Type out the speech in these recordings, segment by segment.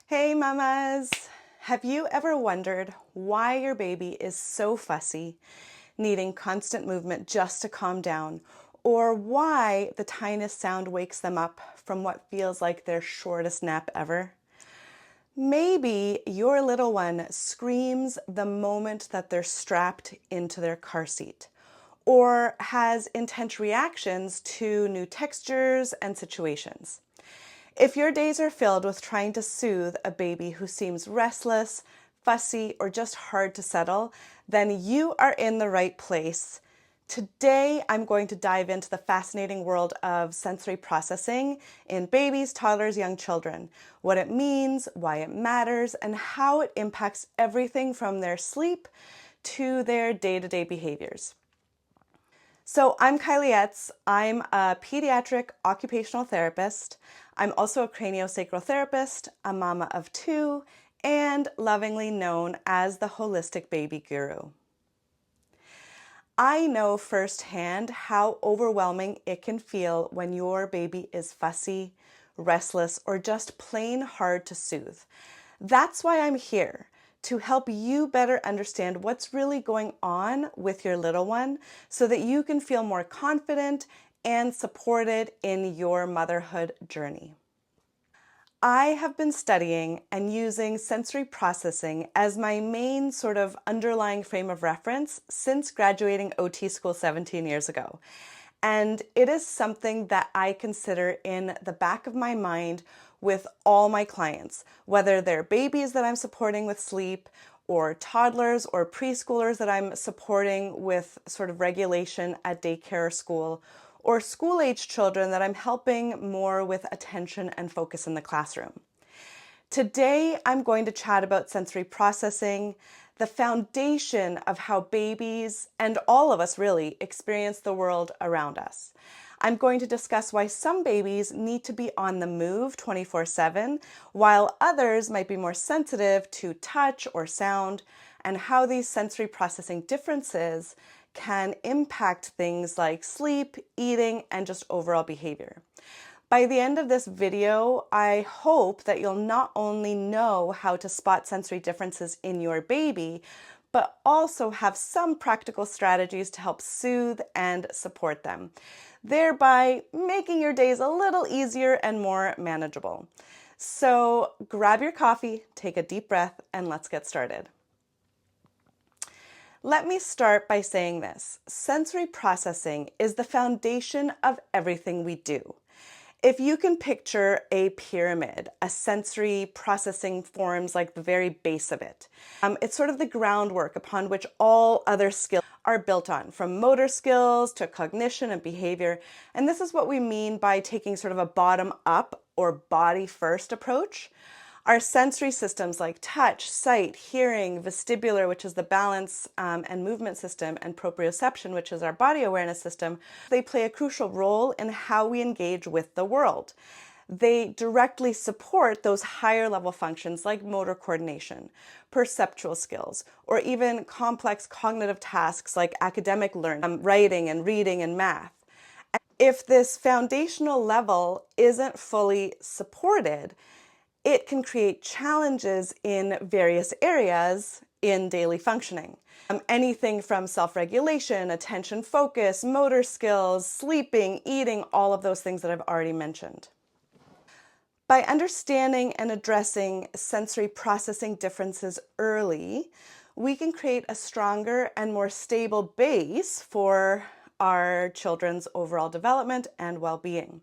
Hey mamas! Have you ever wondered why your baby is so fussy, needing constant movement just to calm down, or why the tiniest sound wakes them up from what feels like their shortest nap ever? Maybe your little one screams the moment that they're strapped into their car seat, or has intense reactions to new textures and situations. If your days are filled with trying to soothe a baby who seems restless, fussy, or just hard to settle, then you are in the right place. Today, I'm going to dive into the fascinating world of sensory processing in babies, toddlers, young children, what it means, why it matters, and how it impacts everything from their sleep to their day-to-day behaviors. So I'm Kaili. I'm a pediatric occupational therapist. I'm also a craniosacral therapist, a mama of two, and lovingly known as the holistic baby guru. I know firsthand how overwhelming it can feel when your baby is fussy, restless, or just plain hard to soothe. That's why I'm here, to help you better understand what's really going on with your little one so that you can feel more confident and supported in your motherhood journey. I have been studying and using sensory processing as my main sort of underlying frame of reference since graduating OT school 17 years ago. And it is something that I consider in the back of my mind with all my clients, whether they're babies that I'm supporting with sleep, or toddlers or preschoolers that I'm supporting with sort of regulation at daycare or school, or school-age children that I'm helping more with attention and focus in the classroom. Today, I'm going to chat about sensory processing, the foundation of how babies, and all of us really, experience the world around us. I'm going to discuss why some babies need to be on the move 24/7, while others might be more sensitive to touch or sound, and how these sensory processing differences can impact things like sleep, eating, and just overall behavior. By the end of this video, I hope that you'll not only know how to spot sensory differences in your baby, but also have some practical strategies to help soothe and support them, thereby making your days a little easier and more manageable. So grab your coffee, take a deep breath, and let's get started. Let me start by saying this. Sensory processing is the foundation of everything we do. If you can picture a pyramid, a sensory processing forms like the very base of it. It's sort of the groundwork upon which all other skills are built on, from motor skills to cognition and behavior. And this is what we mean by taking sort of a bottom-up or body-first approach. Our sensory systems like touch, sight, hearing, vestibular, which is the balance and movement system, and proprioception, which is our body awareness system, they play a crucial role in how we engage with the world. They directly support those higher level functions like motor coordination, perceptual skills, or even complex cognitive tasks like academic learning, writing and reading and math. If this foundational level isn't fully supported, it can create challenges in various areas in daily functioning. Anything from self-regulation, attention focus, motor skills, sleeping, eating, all of those things that I've already mentioned. By understanding and addressing sensory processing differences early, we can create a stronger and more stable base for our children's overall development and well-being.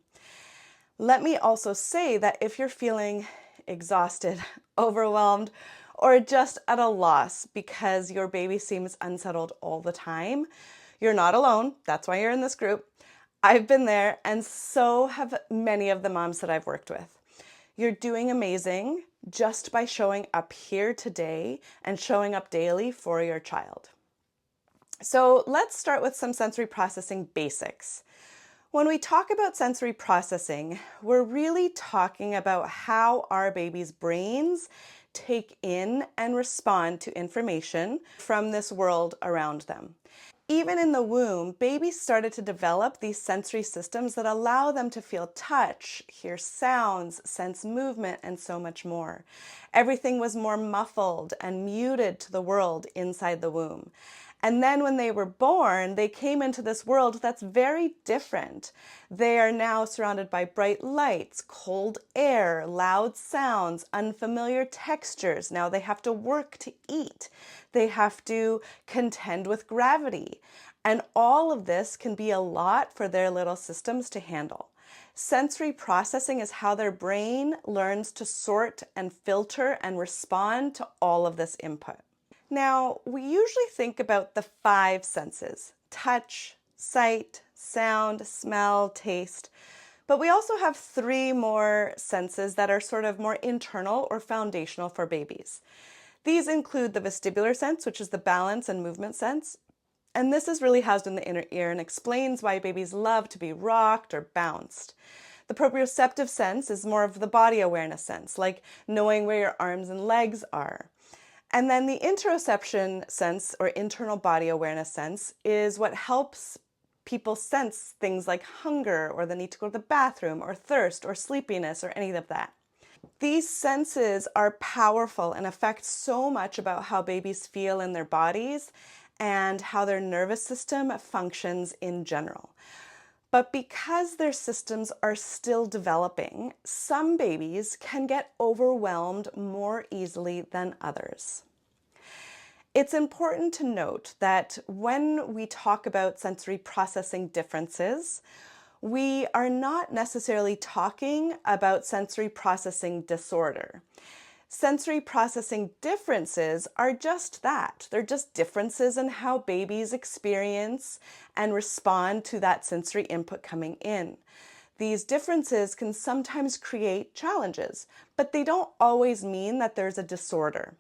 Let me also say that if you're feeling exhausted, overwhelmed, or just at a loss because your baby seems unsettled all the time, you're not alone. That's why you're in this group. I've been there, and so have many of the moms that I've worked with. You're doing amazing just by showing up here today and showing up daily for your child. So let's start with some sensory processing basics. When we talk about sensory processing, we're really talking about how our baby's brains take in and respond to information from this world around them. Even in the womb, babies started to develop these sensory systems that allow them to feel touch, hear sounds, sense movement, and so much more. Everything was more muffled and muted to the world inside the womb. And then when they were born, they came into this world that's very different. They are now surrounded by bright lights, cold air, loud sounds, unfamiliar textures. Now they have to work to eat. They have to contend with gravity. And all of this can be a lot for their little systems to handle. Sensory processing is how their brain learns to sort and filter and respond to all of this input. Now, we usually think about the 5 senses: touch, sight, sound, smell, taste. But we also have 3 more senses that are sort of more internal or foundational for babies. These include the vestibular sense, which is the balance and movement sense. And this is really housed in the inner ear and explains why babies love to be rocked or bounced. The proprioceptive sense is more of the body awareness sense, like knowing where your arms and legs are. And then the interoception sense, or internal body awareness sense, is what helps people sense things like hunger or the need to go to the bathroom or thirst or sleepiness or any of that. These senses are powerful and affect so much about how babies feel in their bodies and how their nervous system functions in general. But because their systems are still developing, some babies can get overwhelmed more easily than others. It's important to note that when we talk about sensory processing differences, we are not necessarily talking about sensory processing disorder. Sensory processing differences are just that. They're just differences in how babies experience and respond to that sensory input coming in. These differences can sometimes create challenges, but they don't always mean that there's a disorder.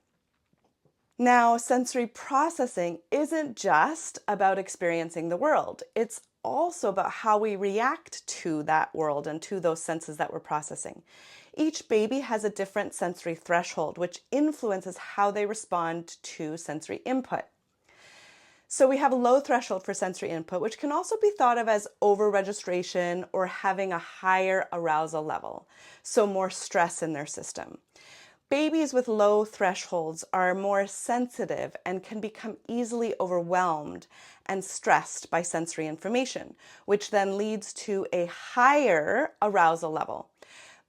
Now, sensory processing isn't just about experiencing the world. It's also about how we react to that world and to those senses that we're processing. Each baby has a different sensory threshold, which influences how they respond to sensory input. So we have a low threshold for sensory input, which can also be thought of as over-registration or having a higher arousal level, so more stress in their system. Babies with low thresholds are more sensitive and can become easily overwhelmed and stressed by sensory information, which then leads to a higher arousal level.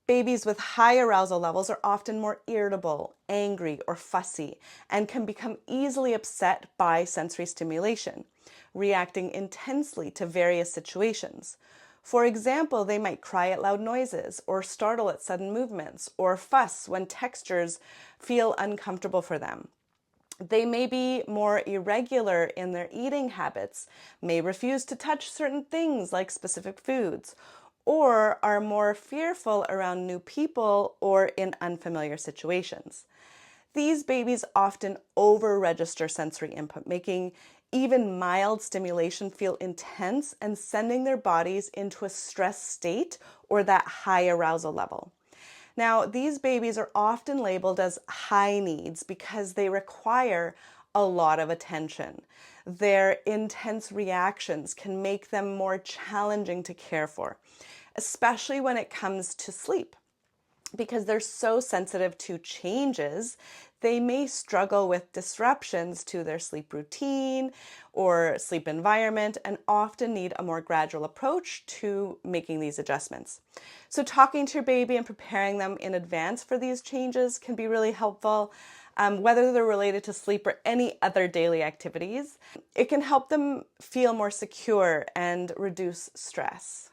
Babies with high arousal levels are often more irritable, angry, or fussy, and can become easily upset by sensory stimulation, reacting intensely to various situations. For example, they might cry at loud noises, or startle at sudden movements, or fuss when textures feel uncomfortable for them. They may be more irregular in their eating habits, may refuse to touch certain things like specific foods, or are more fearful around new people or in unfamiliar situations. These babies often over-register sensory input, making even mild stimulation feel intense and sending their bodies into a stress state or that high arousal level. Now, these babies are often labeled as high needs because they require a lot of attention. Their intense reactions can make them more challenging to care for, especially when it comes to sleep. Because they're so sensitive to changes, they may struggle with disruptions to their sleep routine or sleep environment and often need a more gradual approach to making these adjustments. So talking to your baby and preparing them in advance for these changes can be really helpful. Whether they're related to sleep or any other daily activities, it can help them feel more secure and reduce stress.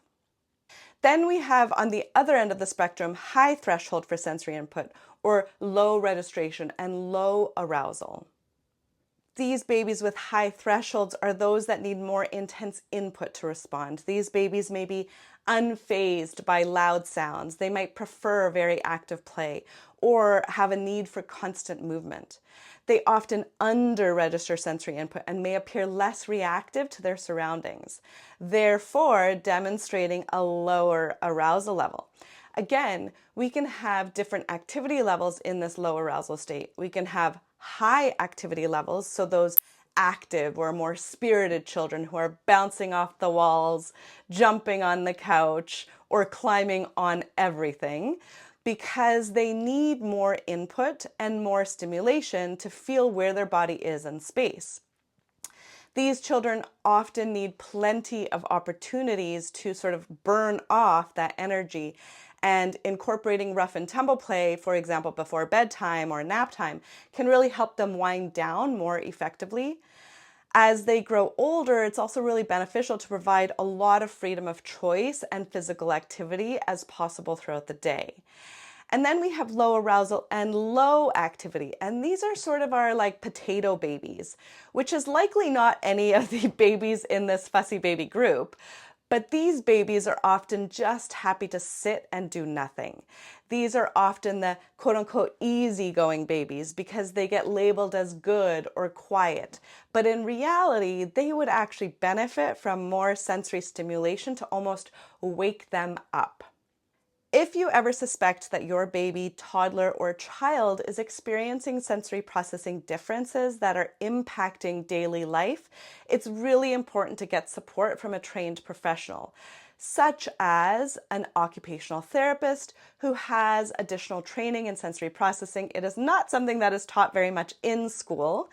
Then we have on the other end of the spectrum, high threshold for sensory input, or low registration and low arousal. These babies with high thresholds are those that need more intense input to respond. These babies may be unfazed by loud sounds. They might prefer very active play or have a need for constant movement. They often under-register sensory input and may appear less reactive to their surroundings, therefore demonstrating a lower arousal level. Again, we can have different activity levels in this low arousal state. We can have high activity levels, so those active or more spirited children who are bouncing off the walls, jumping on the couch, or climbing on everything, because they need more input and more stimulation to feel where their body is in space. These children often need plenty of opportunities to sort of burn off that energy, and incorporating rough and tumble play, for example, before bedtime or nap time, can really help them wind down more effectively. As they grow older, it's also really beneficial to provide a lot of freedom of choice and physical activity as possible throughout the day. And then we have low arousal and low activity. And these are sort of our like potato babies, which is likely not any of the babies in this fussy baby group. But these babies are often just happy to sit and do nothing. These are often the quote unquote easygoing babies because they get labeled as good or quiet. But in reality, they would actually benefit from more sensory stimulation to almost wake them up. If you ever suspect that your baby, toddler, or child is experiencing sensory processing differences that are impacting daily life, it's really important to get support from a trained professional, such as an occupational therapist who has additional training in sensory processing. It is not something that is taught very much in school,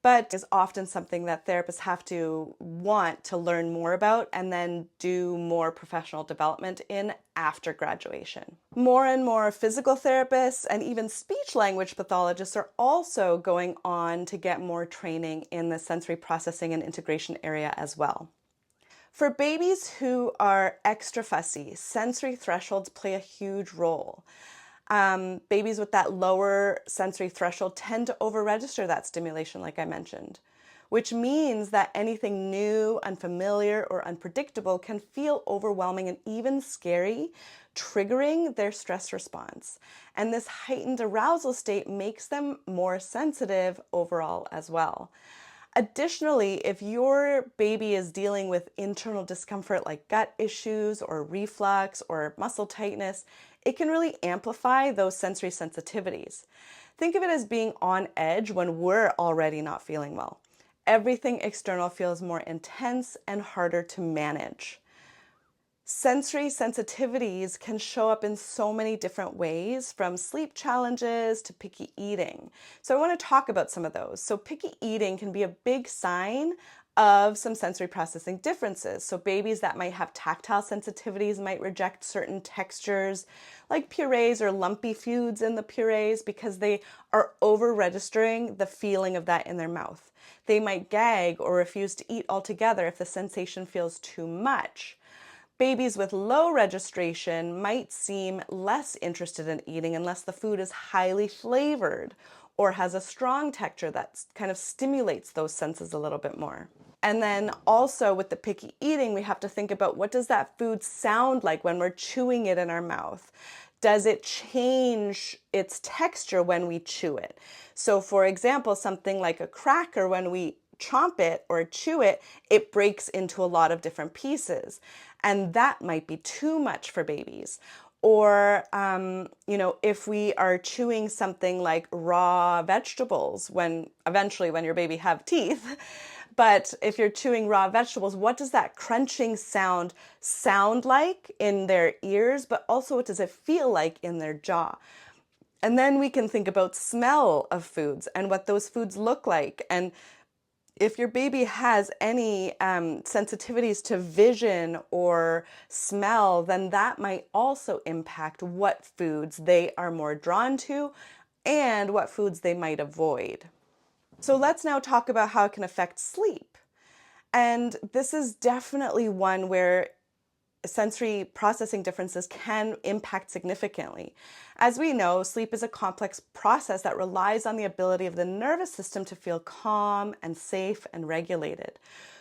but is often something that therapists have to want to learn more about and then do more professional development in after graduation. More and more physical therapists and even speech language pathologists are also going on to get more training in the sensory processing and integration area as well. For babies who are extra fussy, sensory thresholds play a huge role. Babies with that lower sensory threshold tend to over-register that stimulation, like I mentioned, which means that anything new, unfamiliar, or unpredictable can feel overwhelming and even scary, triggering their stress response. And this heightened arousal state makes them more sensitive overall as well. Additionally, if your baby is dealing with internal discomfort like gut issues or reflux or muscle tightness, it can really amplify those sensory sensitivities. Think of it as being on edge when we're already not feeling well. Everything external feels more intense and harder to manage. Sensory sensitivities can show up in so many different ways, from sleep challenges to picky eating. So I want to talk about some of those. So picky eating can be a big sign of some sensory processing differences. So babies that might have tactile sensitivities might reject certain textures like purees or lumpy foods in the purees because they are over-registering the feeling of that in their mouth. They might gag or refuse to eat altogether if the sensation feels too much. Babies with low registration might seem less interested in eating unless the food is highly flavored or has a strong texture that kind of stimulates those senses a little bit more. And then also with the picky eating, we have to think about, what does that food sound like when we're chewing it in our mouth? Does it change its texture when we chew it? So for example, something like a cracker, when we chomp it or chew it, it breaks into a lot of different pieces. And that might be too much for babies. Or, if we are chewing something like raw vegetables, eventually when your baby have teeth, but if you're chewing raw vegetables, what does that crunching sound like in their ears, but also what does it feel like in their jaw? And then we can think about smell of foods and what those foods look like. And if your baby has any sensitivities to vision or smell, then that might also impact what foods they are more drawn to and what foods they might avoid. So let's now talk about how it can affect sleep. And this is definitely one where sensory processing differences can impact significantly. As we know, sleep is a complex process that relies on the ability of the nervous system to feel calm and safe and regulated.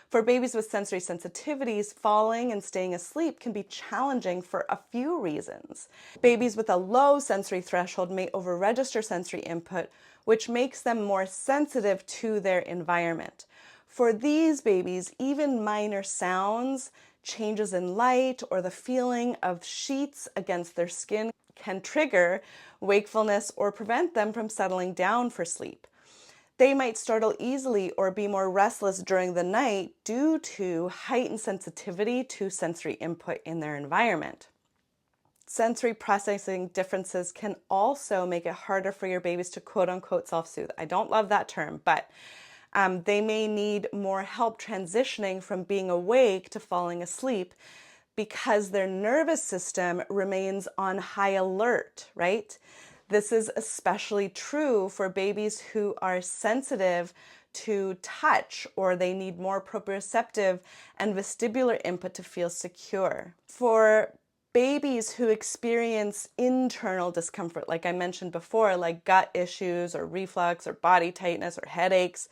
For babies with sensory sensitivities, falling and staying asleep can be challenging for a few reasons. Babies with a low sensory threshold may over-register sensory input, which makes them more sensitive to their environment. For these babies, even minor sounds, changes in light, or the feeling of sheets against their skin can trigger wakefulness or prevent them from settling down for sleep. They might startle easily or be more restless during the night due to heightened sensitivity to sensory input in their environment. Sensory processing differences can also make it harder for your babies to quote unquote self-soothe. I don't love that term, but they may need more help transitioning from being awake to falling asleep because their nervous system remains on high alert, right? This is especially true for babies who are sensitive to touch, or they need more proprioceptive and vestibular input to feel secure. For babies who experience internal discomfort, like I mentioned before, like gut issues or reflux or body tightness or headaches,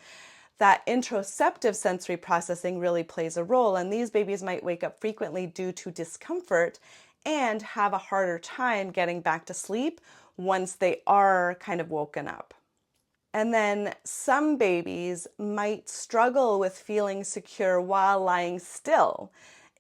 that interoceptive sensory processing really plays a role. And these babies might wake up frequently due to discomfort and have a harder time getting back to sleep once they are kind of woken up. And then some babies might struggle with feeling secure while lying still.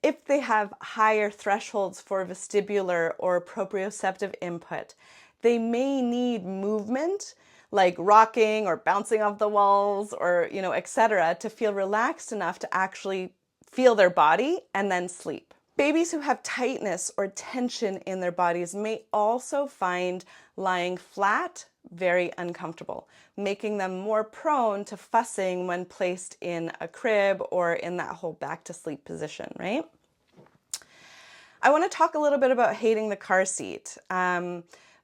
If they have higher thresholds for vestibular or proprioceptive input, they may need movement like rocking or bouncing off the walls or, etc., to feel relaxed enough to actually feel their body and then sleep. Babies who have tightness or tension in their bodies may also find lying flat very uncomfortable, making them more prone to fussing when placed in a crib or in that whole back to sleep position, right? I want to talk a little bit about hating the car seat.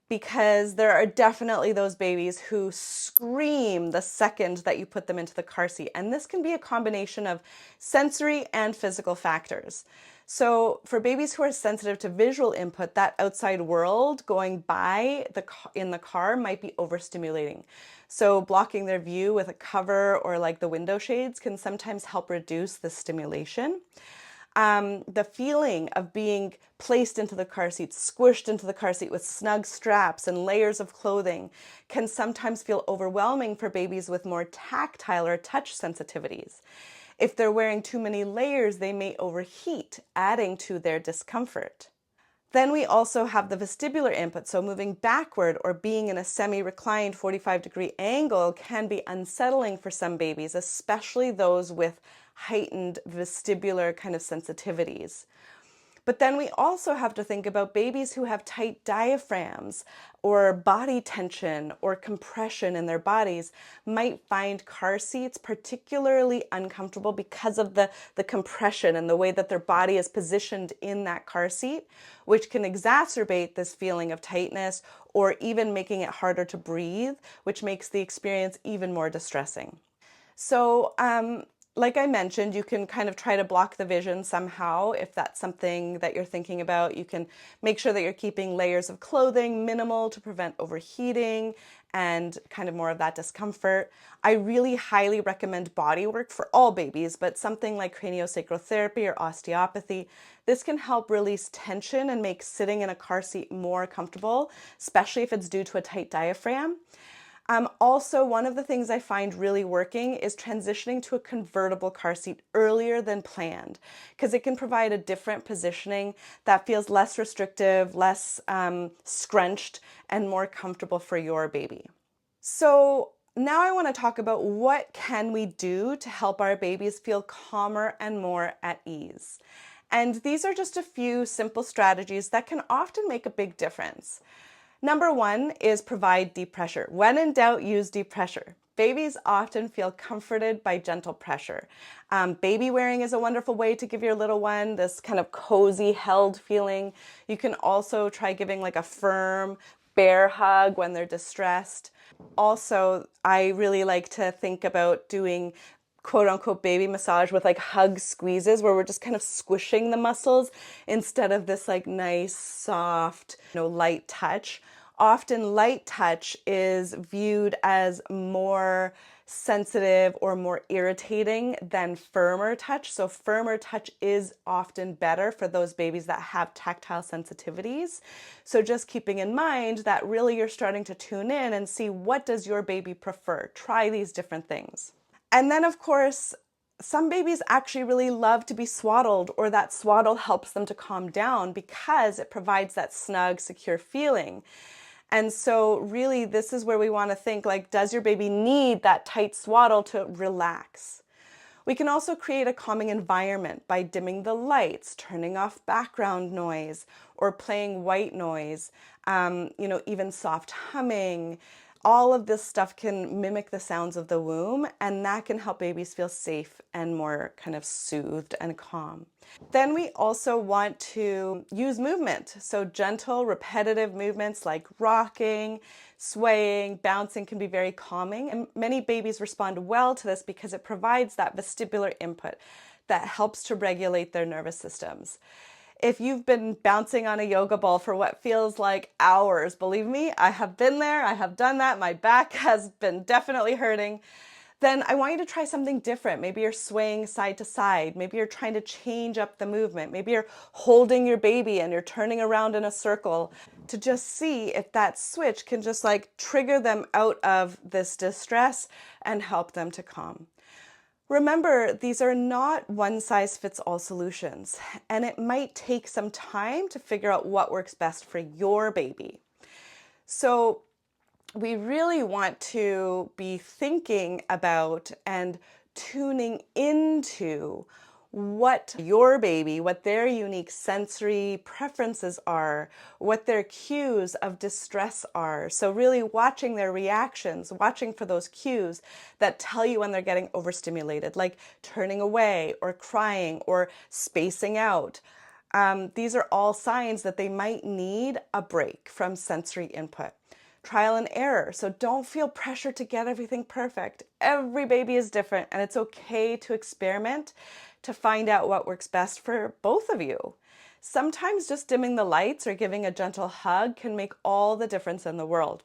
Because there are definitely those babies who scream the second that you put them into the car seat. And this can be a combination of sensory and physical factors. So for babies who are sensitive to visual input, that outside world going by in the car might be overstimulating. So blocking their view with a cover or like the window shades can sometimes help reduce the stimulation. The feeling of being placed into the car seat, squished into the car seat with snug straps and layers of clothing can sometimes feel overwhelming for babies with more tactile or touch sensitivities. If they're wearing too many layers, they may overheat, adding to their discomfort. Then we also have the vestibular input, so moving backward or being in a semi-reclined 45-degree angle can be unsettling for some babies, especially those with heightened vestibular kind of sensitivities. But then we also have to think about babies who have tight diaphragms or body tension or compression in their bodies might find car seats particularly uncomfortable because of the compression and the way that their body is positioned in that car seat, which can exacerbate this feeling of tightness or even making it harder to breathe, which makes the experience even more distressing. So, like I mentioned, you can kind of try to block the vision somehow. If that's something that you're thinking about, you can make sure that you're keeping layers of clothing minimal to prevent overheating and kind of more of that discomfort. I really highly recommend bodywork for all babies, but something like craniosacral therapy or osteopathy, this can help release tension and make sitting in a car seat more comfortable, especially if it's due to a tight diaphragm. Also, one of the things I find really working is transitioning to a convertible car seat earlier than planned, because it can provide a different positioning that feels less restrictive, less scrunched, and more comfortable for your baby. So now I want to talk about what can we do to help our babies feel calmer and more at ease. And these are just a few simple strategies that can often make a big difference. Number one is provide deep pressure. When in doubt, use deep pressure. Babies often feel comforted by gentle pressure. Baby wearing is a wonderful way to give your little one this kind of cozy held feeling. You can also try giving like a firm bear hug when they're distressed. Also, I really like to think about doing quote unquote baby massage with like hug squeezes where we're just kind of squishing the muscles instead of this like nice, soft, light touch. Often light touch is viewed as more sensitive or more irritating than firmer touch. So firmer touch is often better for those babies that have tactile sensitivities. So just keeping in mind that really you're starting to tune in and see what does your baby prefer. Try these different things. And then of course, some babies actually really love to be swaddled, or that swaddle helps them to calm down because it provides that snug, secure feeling. And so really this is where we want to think, like, does your baby need that tight swaddle to relax? We can also create a calming environment by dimming the lights, turning off background noise, or playing white noise, even soft humming. All of this stuff can mimic the sounds of the womb, and that can help babies feel safe and more kind of soothed and calm. Then we also want to use movement. So gentle, repetitive movements like rocking, swaying, bouncing can be very calming. And many babies respond well to this because it provides that vestibular input that helps to regulate their nervous systems. If you've been bouncing on a yoga ball for what feels like hours, believe me, I have been there, I have done that, my back has been definitely hurting, then I want you to try something different. Maybe you're swaying side to side. Maybe you're trying to change up the movement. Maybe you're holding your baby and you're turning around in a circle to just see if that switch can just like trigger them out of this distress and help them to calm. Remember, these are not one-size-fits-all solutions, and it might take some time to figure out what works best for your baby. So we really want to be thinking about and tuning into what your baby, what their unique sensory preferences are, what their cues of distress are. So really watching their reactions, watching for those cues that tell you when they're getting overstimulated, like turning away or crying or spacing out. These are all signs that they might need a break from sensory input. Trial and error. So don't feel pressure to get everything perfect. Every baby is different, and it's okay to experiment to find out what works best for both of you. Sometimes just dimming the lights or giving a gentle hug can make all the difference in the world.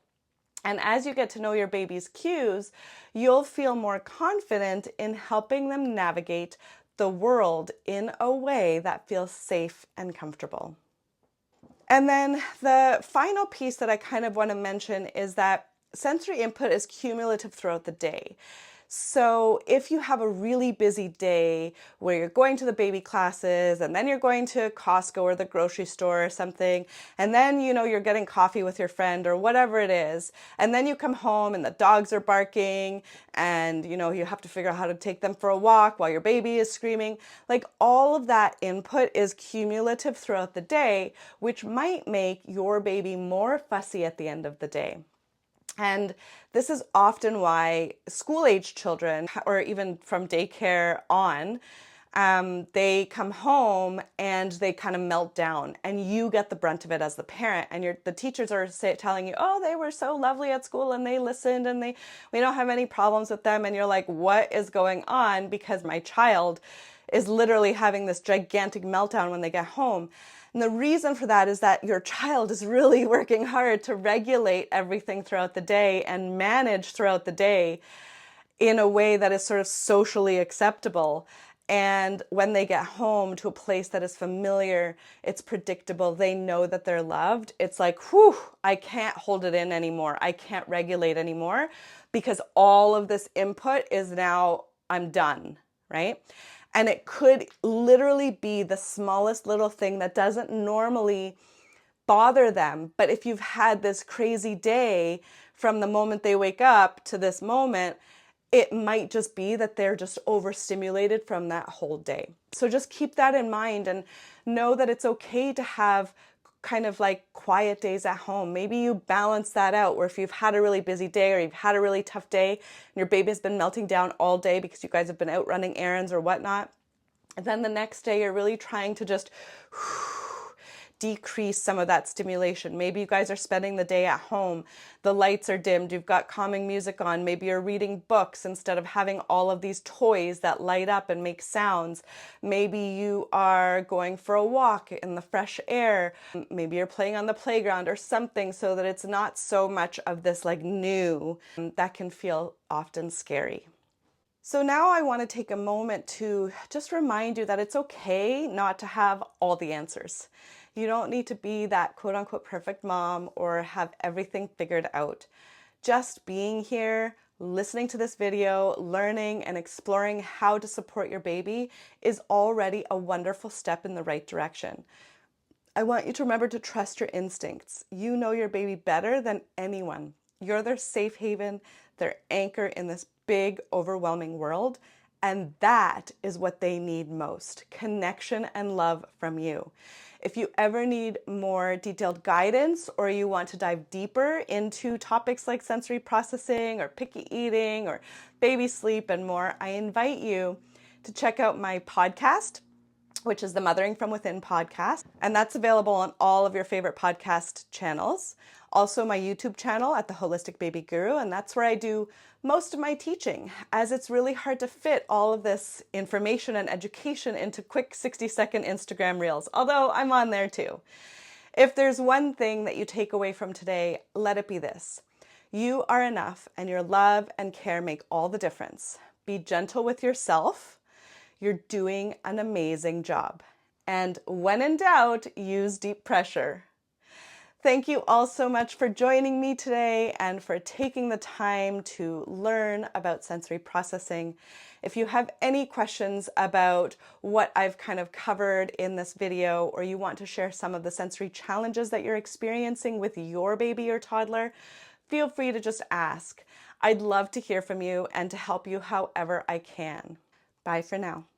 And as you get to know your baby's cues, you'll feel more confident in helping them navigate the world in a way that feels safe and comfortable. And then the final piece that I kind of want to mention is that sensory input is cumulative throughout the day. So if you have a really busy day where you're going to the baby classes and then you're going to Costco or the grocery store or something, and then you're getting coffee with your friend or whatever it is, and then you come home and the dogs are barking and you have to figure out how to take them for a walk while your baby is screaming, like all of that input is cumulative throughout the day, which might make your baby more fussy at the end of the day. And this is often why school-age children, or even from daycare on, they come home and they kind of melt down, and you get the brunt of it as the parent. And the teachers are telling you, "Oh, they were so lovely at school, and they listened, and we don't have any problems with them." And you're like, "What is going on?" Because my child is literally having this gigantic meltdown when they get home. And the reason for that is that your child is really working hard to regulate everything throughout the day and manage throughout the day in a way that is sort of socially acceptable. And when they get home to a place that is familiar, it's predictable, they know that they're loved, it's like, whew, I can't hold it in anymore. I can't regulate anymore because all of this input is now, I'm done, right? And it could literally be the smallest little thing that doesn't normally bother them. But if you've had this crazy day from the moment they wake up to this moment, it might just be that they're just overstimulated from that whole day. So just keep that in mind and know that it's okay to have kind of like quiet days at home. Maybe you balance that out where if you've had a really busy day or you've had a really tough day and your baby's been melting down all day because you guys have been out running errands or whatnot, and then the next day you're really trying to just decrease some of that stimulation. Maybe you guys are spending the day at home, the lights are dimmed, you've got calming music on, maybe you're reading books instead of having all of these toys that light up and make sounds. Maybe you are going for a walk in the fresh air, maybe you're playing on the playground or something so that it's not so much of this like new that can feel often scary. So now I want to take a moment to just remind you that it's okay not to have all the answers. You don't need to be that quote unquote perfect mom or have everything figured out. Just being here, listening to this video, learning and exploring how to support your baby is already a wonderful step in the right direction. I want you to remember to trust your instincts. You know your baby better than anyone. You're their safe haven, their anchor in this big, overwhelming world. And that is what they need most, connection and love from you. If you ever need more detailed guidance or you want to dive deeper into topics like sensory processing or picky eating or baby sleep and more, I invite you to check out my podcast, which is the Mothering from Within podcast. And that's available on all of your favorite podcast channels. Also my YouTube channel at The Holistic Baby Guru, and that's where I do most of my teaching, as it's really hard to fit all of this information and education into quick 60-second Instagram reels, although I'm on there too. If there's one thing that you take away from today, let it be this. You are enough, and your love and care make all the difference. Be gentle with yourself. You're doing an amazing job. And when in doubt, use deep pressure. Thank you all so much for joining me today and for taking the time to learn about sensory processing. If you have any questions about what I've kind of covered in this video, or you want to share some of the sensory challenges that you're experiencing with your baby or toddler, feel free to just ask. I'd love to hear from you and to help you however I can. Bye for now.